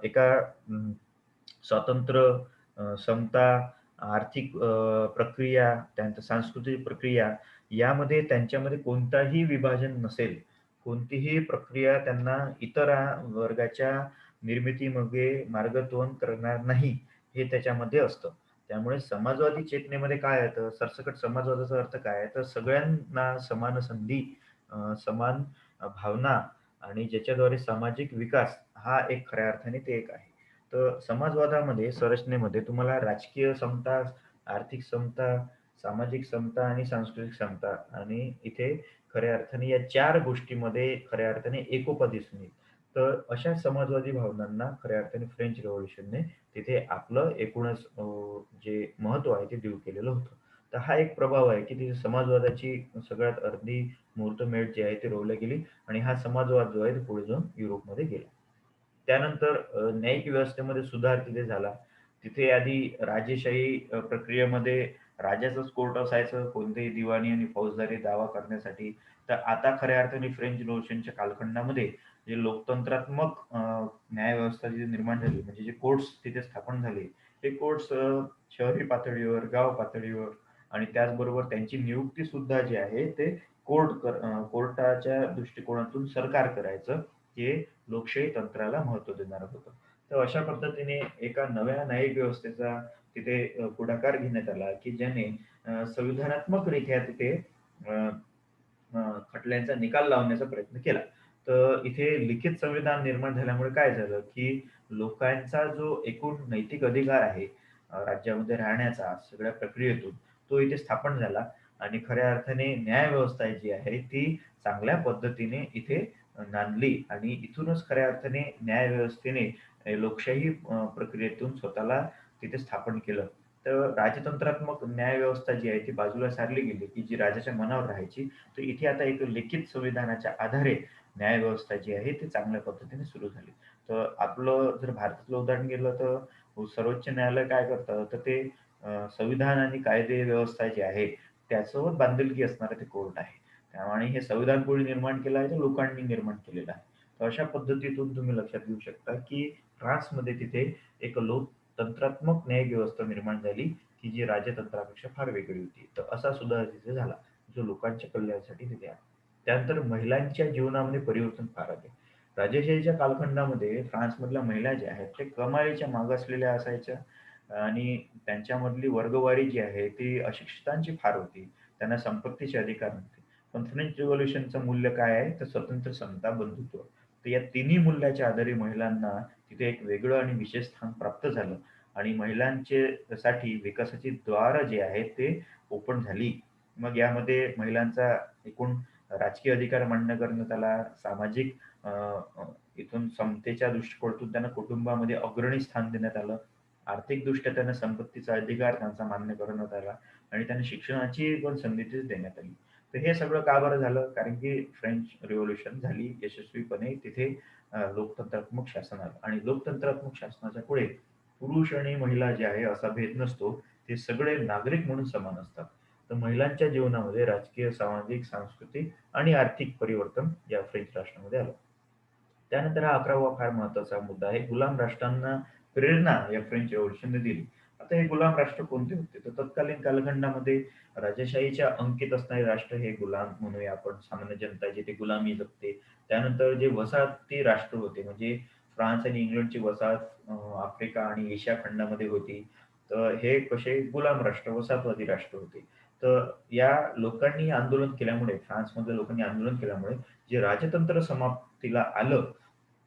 एका स्वातंत्र्य, समता, आर्थिक प्रक्रिया, त्यानंतर सांस्कृतिक प्रक्रिया यामध्ये त्यांच्यामध्ये कोणताही विभाजन नसेल. कोणतीही प्रक्रिया त्यांना इतर वर्गाच्या निर्मितीमागे मार्गत्वन करणार नाही, हे त्याच्यामध्ये असतं. त्यामुळे समाजवादी चेतनेमध्ये काय येतं, सरसकट समाजवादाचा अर्थ काय आहे, तर सगळ्यांना समान संधी, समान भावना आणि ज्याच्याद्वारे सामाजिक विकास हा एक खऱ्या अर्थाने ते एक आहे. तर समाजवादामध्ये संरचनेमध्ये तुम्हाला राजकीय समता, आर्थिक समता, सामाजिक समता आणि सांस्कृतिक समता आणि इथे खऱ्या अर्थाने या 4 गोष्टीमध्ये खऱ्या अर्थाने एकोपा दिसून येईल. तर अशा समाजवादी भावनांना खऱ्या अर्थाने फ्रेंच रिव्होल्यूशनने तिथे आपलं एकूणच जे महत्त्व आहे ते देऊ केलेलं होतं. तर हा एक प्रभाव आहे, की तिथे समाजवादाची सगळ्यात अर्धी मुहूर्तमेढ जी आहे ती रोवली गेली आणि हा समाजवाद जो आहे तो पुढे जाऊन युरोपमध्ये गेला. त्यानंतर न्यायिक व्यवस्थेमध्ये सुधार तिथे झाला. तिथे आधी राजेशाही प्रक्रियेमध्ये राजाचंच कोर्ट असायचं कोणतेही दिवाणी आणि फौजदारी दावा करण्यासाठी. तर आता खऱ्या अर्थाने फ्रेंच रिव्होल्यूशनच्या कालखंडामध्ये जे लोकतंत्रात्मक न्यायव्यवस्था जिथे निर्माण झाली म्हणजे जे कोर्ट्स तिथे स्थापन झाले, ते कोर्ट्स शहरी पातळीवर, गाव पातळीवर आणि त्याचबरोबर त्यांची नियुक्ती सुद्धा जी आहे ते कोर्टाच्या दृष्टिकोनातून सरकार करायचं. हे लोकशाही तंत्राला महत्त्व देणारं होतं. तर अशा पद्धतीने एका नव्या न्यायिक व्यवस्थेचा तिथे पुढाकार घेण्यात आला, की ज्याने संविधानात्मकरित्या तिथे अ, अ, खटल्यांचा निकाल लावण्याचा प्रयत्न केला. तर इथे लिखित संविधान निर्माण झाल्यामुळे काय झालं, की लोकांचा जो एकूण नैतिक अधिकार आहे राज्यामध्ये राहण्याचा सगळ्या प्रक्रियेतून, तो इथे स्थापन झाला आणि खऱ्या अर्थाने न्यायव्यवस्था जी आहे ती चांगल्या पद्धतीने इथे नांदली आणि इथूनच खऱ्या अर्थाने न्यायव्यवस्थेने लोकशाही प्रक्रियेतून स्वतःला तिथे स्थापन केलं. तर राजतंत्रात्मक न्यायव्यवस्था जी आहे ती बाजूला सारली गेली, की जी राजाच्या मनावर राहायची. तर इथे आता एक लिखित संविधानाच्या आधारे न्यायव्यवस्था जी आहे ती चांगल्या पद्धतीने सुरू झाली. तर आपलं जर भारतातलं उदाहरण घेतलं तर सर्वोच्च न्यायालय काय करतं, तर ते संविधान आणि कायदे व्यवस्था जी आहे त्यासोबत बांधिलकी असणारं ते कोर्ट आहे. आणि हे संविधान कोणी निर्माण केलं आहे, तर लोकांनी निर्माण केलेलं आहे. तर अशा पद्धतीतून तुम्ही लक्षात घेऊ शकता, की फ्रान्समध्ये तिथे एक लोकतंत्रात्मक न्याय व्यवस्था निर्माण झाली, की जी राजतंत्रापेक्षा फार वेगळी होती. तर असा सुधार तिथे झाला, जो लोकांच्या कल्याणासाठी तिथे आहे. त्यानंतर महिलांच्या जीवनामध्ये परिवर्तन फार आले. राजेशाहीच्या कालखंडामध्ये फ्रान्समधल्या महिला ज्या आहेत, त्या कमालीच्या मागासलेल्या असायच्या आणि त्यांच्यामधली वर्गवारी जी आहे, ती अशिक्षितांची फार होती. त्यांना संपत्तीचे अधिकार नव्हते. पण फ्रेंच रिव्होल्यूशनचं मूल्य काय आहे? तर स्वतंत्र, समता, बंधुत्व. तर या तिन्ही मूल्याच्या आधारे महिलांना तिथे एक वेगळं आणि विशेष स्थान प्राप्त झालं आणि महिलांचे साठी विकासाची द्वारं जी आहेत ते ओपन झाली. मग यामध्ये महिलांचा एकूण राजकीय अधिकार मान्य करण्यात आला. सामाजिक अ, अ, इथून समतेच्या दृष्टिकोनातून त्यांना कुटुंबामध्ये अग्रणी स्थान देण्यात आलं. आर्थिकदृष्ट्या त्यांना संपत्तीचा अधिकार त्यांचा मान्य करण्यात आला आणि त्यांना शिक्षणाची पण संधी तिथे देण्यात आली. तर हे सगळं का बरं झालं? कारण की फ्रेंच रिव्होल्यूशन झाली यशस्वीपणे तिथे लोकतंत्रात्मक शासन आलं आणि लोकतंत्रात्मक शासनाच्या पुढे पुरुष आणि महिला जे आहे असा भेद नसतो. ते सगळे नागरिक म्हणून समान असतात. तर महिलांच्या जीवनामध्ये राजकीय, सामाजिक, सांस्कृतिक आणि आर्थिक परिवर्तन या फ्रेंच राष्ट्रामध्ये आलं. त्यानंतर हा 11वा फार महत्त्वाचा मुद्दा आहे. गुलाम राष्ट्रांना प्रेरणा या फ्रेंच रिव्होल्यूशनने दिली. आता हे गुलाम राष्ट्र कोणते होते? तर तत्कालीन कालखंडामध्ये राजेशाहीच्या अंकित असणारे राष्ट्र हे गुलाम म्हणूया आपण. सामान्य जनता जिथे गुलामी जगते. त्यानंतर जे वसाहती राष्ट्र होते म्हणजे फ्रान्स आणि इंग्लंडची वसाहत आफ्रिका आणि एशिया खंडामध्ये होती. तर हे कसे गुलाम राष्ट्र, वसाहतवादी राष्ट्र होते. तर या लोकांनी आंदोलन केल्यामुळे, फ्रान्समधल्या लोकांनी आंदोलन केल्यामुळे जे राजतंत्र समाप्तीला आलं,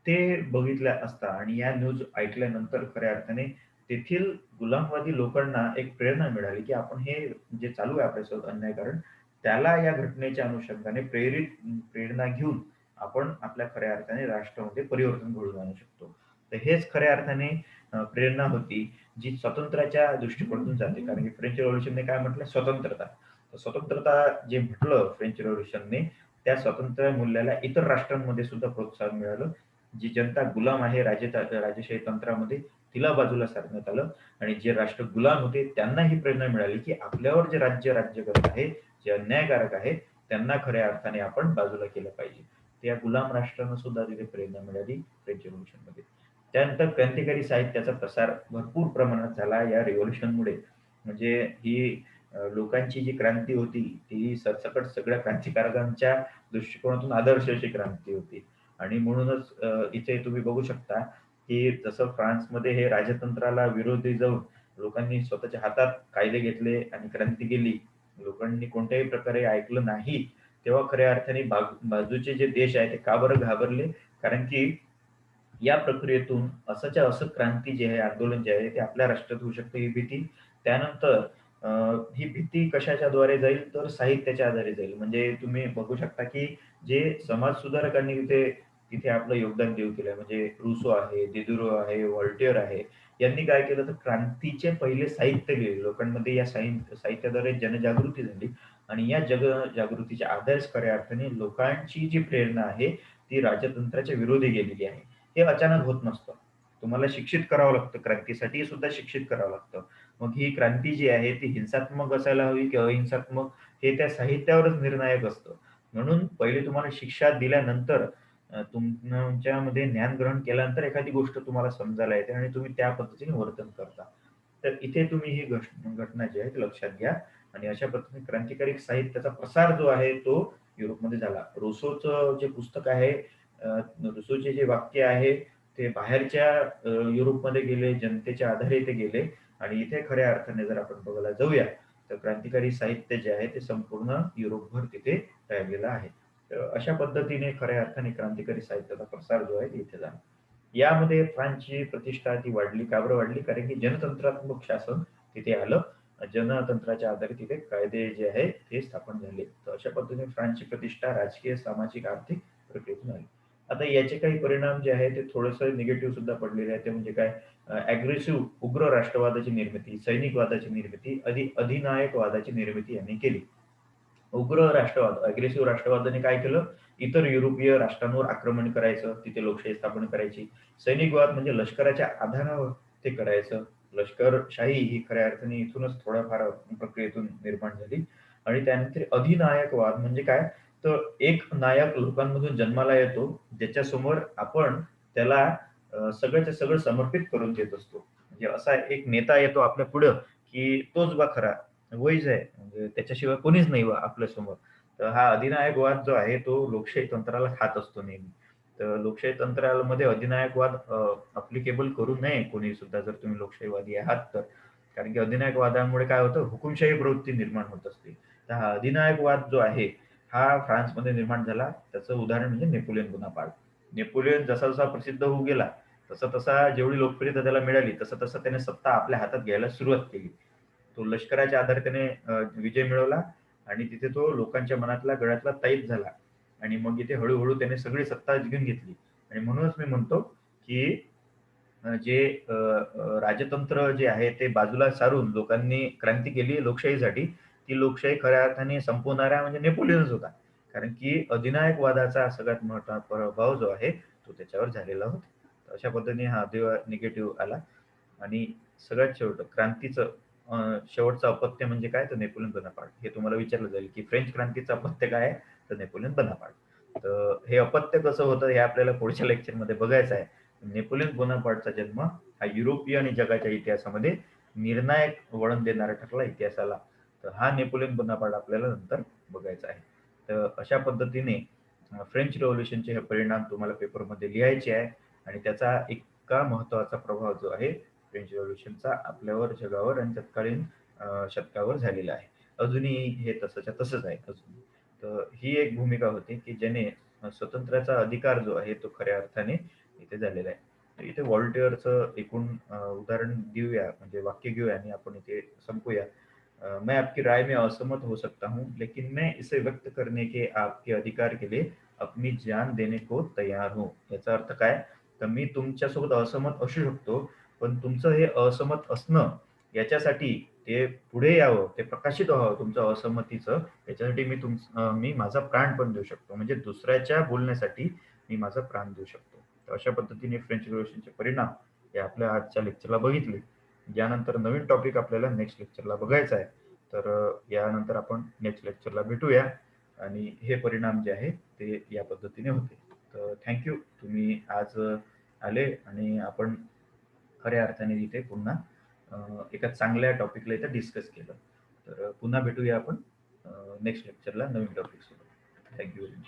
ते बघितल्या असता आणि या न्यूज ऐकल्यानंतर खऱ्या अर्थाने तेथील गुलामवादी लोकांना एक प्रेरणा मिळाली, की आपण हे जे चालू आहे आपल्यासोबत अन्यायकरण, त्याला या घटनेच्या अनुषंगाने प्रेरणा घेऊन आपण आपल्या खऱ्या अर्थाने राष्ट्रामध्ये परिवर्तन घडवून आणू शकतो. तर हेच खऱ्या अर्थाने प्रेरणा होती, जी स्वातंत्र्याच्या दृष्टिकोनातून जाते. कारण की फ्रेंच रिव्होल्यूशनने काय म्हटलं? स्वतंत्रता. तर स्वतंत्रता जे म्हटलं फ्रेंच रिव्होल्यूशनने, त्या स्वातंत्र्य मूल्याला इतर राष्ट्रांमध्ये सुद्धा प्रोत्साहन मिळालं. जी जनता गुलाम आहे राजेशाही तंत्रामध्ये, तिला बाजूला सारण्यात आलं आणि जे राष्ट्र गुलाम होते, त्यांना ही प्रेरणा मिळाली, की आपल्यावर जे राज्य करत आहे, जे अन्यायकारक आहे, त्यांना खऱ्या अर्थाने आपण बाजूला केलं पाहिजे. त्या गुलाम राष्ट्रांना सुद्धा तिथे प्रेरणा मिळाली फ्रेंच रिव्होल्यूशनमध्ये. त्यानंतर क्रांतिकारी साहित्याचा प्रसार भरपूर प्रमाणात झाला या रिव्होल्यूशनमुळे. म्हणजे ही लोकांची जी क्रांती होती, ती सरसकट सगळ्या क्रांतिकारकांच्या दृष्टिकोनातून आदर्श अशी क्रांती होती. आणि म्हणूनच इथे तुम्ही बघू शकता, की जसं फ्रान्समध्ये हे राजतंत्राला विरोधी जाऊन लोकांनी स्वतःच्या हातात कायदे घेतले आणि क्रांती केली. लोकांनी कोणत्याही प्रकारे ऐकलं नाही. तेव्हा खऱ्या अर्थाने बाजूचे जे देश आहेत ते का बरं घाबरले? कारण की या प्रक्रियेतून असंच्या असं क्रांती जी आहे, आंदोलन जे आहे, ते आपल्या राष्ट्रात होऊ शकते ही भीती. त्यानंतर अ, ही भीती कशाच्याद्वारे जाईल, तर साहित्याच्या आधारे जाईल. म्हणजे तुम्ही बघू शकता, की जे समाज सुधारकांनी तिथे तिथे आपलं योगदान देऊ केलं. म्हणजे रूसो आहे, दिदुरो आहे, व्हॉल्टेअर आहे. यांनी काय केलं तर क्रांतीचे पहिले साहित्य लिहिले. लोकांमध्ये या साहित्याद्वारे जनजागृती झाली आणि या जागृतीच्या आदर्श खऱ्या अर्थाने लोकांची जी प्रेरणा आहे ती राजतंत्राच्या विरोधी गेलेली आहे. हे अचानक होत नसतं. तुम्हाला शिक्षित करावं लागतं. क्रांतीसाठी सुद्धा शिक्षित करावं लागतं. मग ही क्रांती जी आहे ती हिंसात्मक असायला हवी की अहिंसात्मक हे त्या साहित्यावरच निर्णायक असतं. म्हणून पहिले तुम्हाला शिक्षा दिल्यानंतर तुमच्यामध्ये ज्ञान ग्रहण केल्यानंतर एखादी गोष्ट तुम्हाला समजायला येते आणि तुम्ही त्या पद्धतीने वर्तन करता. तर इथे तुम्ही ही घटना जी आहे ती लक्षात घ्या आणि अशा पद्धतीने क्रांतिकारी साहित्याचा प्रसार जो आहे तो युरोपमध्ये झाला. रुसोचं जे पुस्तक आहे, रुसोचे जे वाक्य आहे ते बाहेरच्या युरोपमध्ये गेले, जनतेच्या आधारे ते गेले आणि इथे खऱ्या अर्थाने जर आपण बघायला जाऊया, तर क्रांतिकारी साहित्य जे आहे ते संपूर्ण युरोपभर तिथे राहिलेलं आहे. तर अशा पद्धतीने खऱ्या अर्थाने क्रांतिकारी साहित्याचा प्रसार जो आहे ते इथे झाला. यामध्ये फ्रान्सची प्रतिष्ठा ती वाढली. का बरं वाढली? कारण की जनतंत्रात्मक शासन तिथे आलं. जनतंत्राच्या आधारे तिथे कायदे जे आहे ते स्थापन झाले. तर अशा पद्धतीने फ्रान्सची प्रतिष्ठा राजकीय, सामाजिक, आर्थिक प्रक्रियेतून आली. आता याचे काही परिणाम जे आहे ते थोडंसं निगेटिव्ह सुद्धा पडलेले आहे. ते म्हणजे काय? अग्रेसिव्ह उग्र राष्ट्रवादाची निर्मिती, सैनिकवादाची निर्मिती, अधिनायकवादाची निर्मिती यांनी केली. उग्र राष्ट्रवाद, अग्रेसिव्ह राष्ट्रवादाने काय केलं? इतर युरोपीय राष्ट्रांवर आक्रमण करायचं, तिथे लोकशाही स्थापन करायची. सैनिकवाद म्हणजे लष्कराच्या आधारावर ते करायचं. लष्करशाही ही खऱ्या अर्थाने इथूनच थोड्याफार प्रक्रियेतून निर्माण झाली आणि त्यानंतर अधिनायकवाद म्हणजे काय? तर एक नायक लोकांमधून जन्माला येतो, ज्याच्यासमोर आपण त्याला सगळंच्या सगळं समर्पित करून देत असतो. म्हणजे असा एक नेता येतो आपल्या पुढं, की तोच बा खरा. वहीच आहे. म्हणजे त्याच्याशिवाय कोणीच नाही बा आपल्यासमोर. तर हा अधिनायकवाद जो आहे तो लोकशाही तंत्राला खात असतो नेहमी. तर लोकशाही तंत्रामध्ये अधिनायकवाद अप्लिकेबल करू नये कोणी सुद्धा जर तुम्ही लोकशाहीवादी आहात तर. कारण की अधिनायकवादामुळे काय होतं हुकुमशाही प्रवृत्ती निर्माण होत असते. तर हा अधिनायकवाद जो आहे हा फ्रान्समध्ये निर्माण झाला. त्याचं उदाहरण म्हणजे नेपोलियन बोनापार्ट. नेपोलियन जसा-जसा प्रसिद्ध होऊ गेला, तसा-तसा जेवढी लोकप्रियता त्याला मिळाली, तसं-तसं त्याने सत्ता आपल्या हातात घ्यायला सुरुवात केली. तो लष्कराच्या आधारे त्याने विजय मिळवला आणि तिथे तो लोकांच्या मनातला, गळ्यातला ताईत झाला आणि मग इथे हळू त्याने सगळी सत्ता जिंकून घेतली आणि म्हणूनच मी म्हणतो, की जे राजतंत्र जे आहे ते बाजूला सारून लोकांनी क्रांती केली लोकशाहीसाठी. ती लोकशाही खऱ्या अर्थाने संपवणारा म्हणजे नेपोलियनच होता. कारण की अधिनायकवादाचा सगळ्यात मोठा प्रभाव जो आहे तो त्याच्यावर झालेला होता. तर अशा पद्धतीने हा निगेटिव्ह आला आणि सगळ्यात शेवट क्रांतीचं शेवटचं अपत्य म्हणजे काय? तर नेपोलियन बोनापार्ट. हे तुम्हाला विचारलं जाईल, की फ्रेंच क्रांतीचं अपत्य काय आहे? तर नेपोलियन बोनापार्ट. तर हे अपत्य कसं होतं हे आपल्याला पुढच्या लेक्चरमध्ये बघायचं आहे. नेपोलियन बोनापार्टचा जन्म हा युरोपीय आणि जगाच्या इतिहासामध्ये निर्णायक वळण देणारा ठरला इतिहासाला. तर हा नेपोलियन बोनापार्ट आपल्याला नंतर बघायचा आहे. तर अशा पद्धतीने फ्रेंच रिव्होल्यूशनचे हे परिणाम तुम्हाला पेपरमध्ये लिहायचे आहे आणि त्याचा इतका महत्त्वाचा प्रभाव जो आहे फ्रेंच रिव्होल्यूशनचा आपल्यावर, जगावर आणि तत्कालीन शतकावर झालेला आहे. अजूनही हे तसंच्या तसंच आहे अजून. तर ही एक भूमिका होती, की ज्याने स्वातंत्र्याचा अधिकार जो आहे तो खऱ्या अर्थाने इथे झालेला आहे. तर इथे व्हॉल्टेअरचं एकूण उदाहरण देऊया म्हणजे वाक्य घेऊया आणि आपण इथे संपूया. मैं आपकी राय में असहमत हो सकता हूँ, लेकिन मैं इसे व्यक्त करने के आपके अधिकार के लिए अपनी जान देने को तयार हूँ. याचा अर्थ काय? तर मी तुमच्यासोबत असहमत असू शकतो, पण तुमचं हे असहमत असणं याच्यासाठी ते पुढे यावं, ते प्रकाशित व्हावं तुमचं असहमतीचं, याच्यासाठी मी माझा प्राण पण देऊ शकतो. म्हणजे दुसऱ्याच्या बोलण्यासाठी मी माझा प्राण देऊ शकतो. तर अशा पद्धतीने फ्रेंच रिव्होल्यूशनचे परिणाम हे आपल्या आजच्या लेक्चरला बघितले. यानंतर नवीन टॉपिक आपल्याला नेक्स्ट लेक्चरला बघायचा आहे. तर यानंतर आपण नेक्स्ट लेक्चरला भेटूया आणि हे परिणाम जे आहे ते या पद्धतीने होते. तर थँक तुम्ही आज आले आणि आपण खऱ्या अर्थाने इथे पुन्हा एका चांगल्या टॉपिकला इथे डिस्कस केलं. तर पुन्हा भेटूया आपण नेक्स्ट लेक्चरला नवीन टॉपिक सोबत. Thank very much.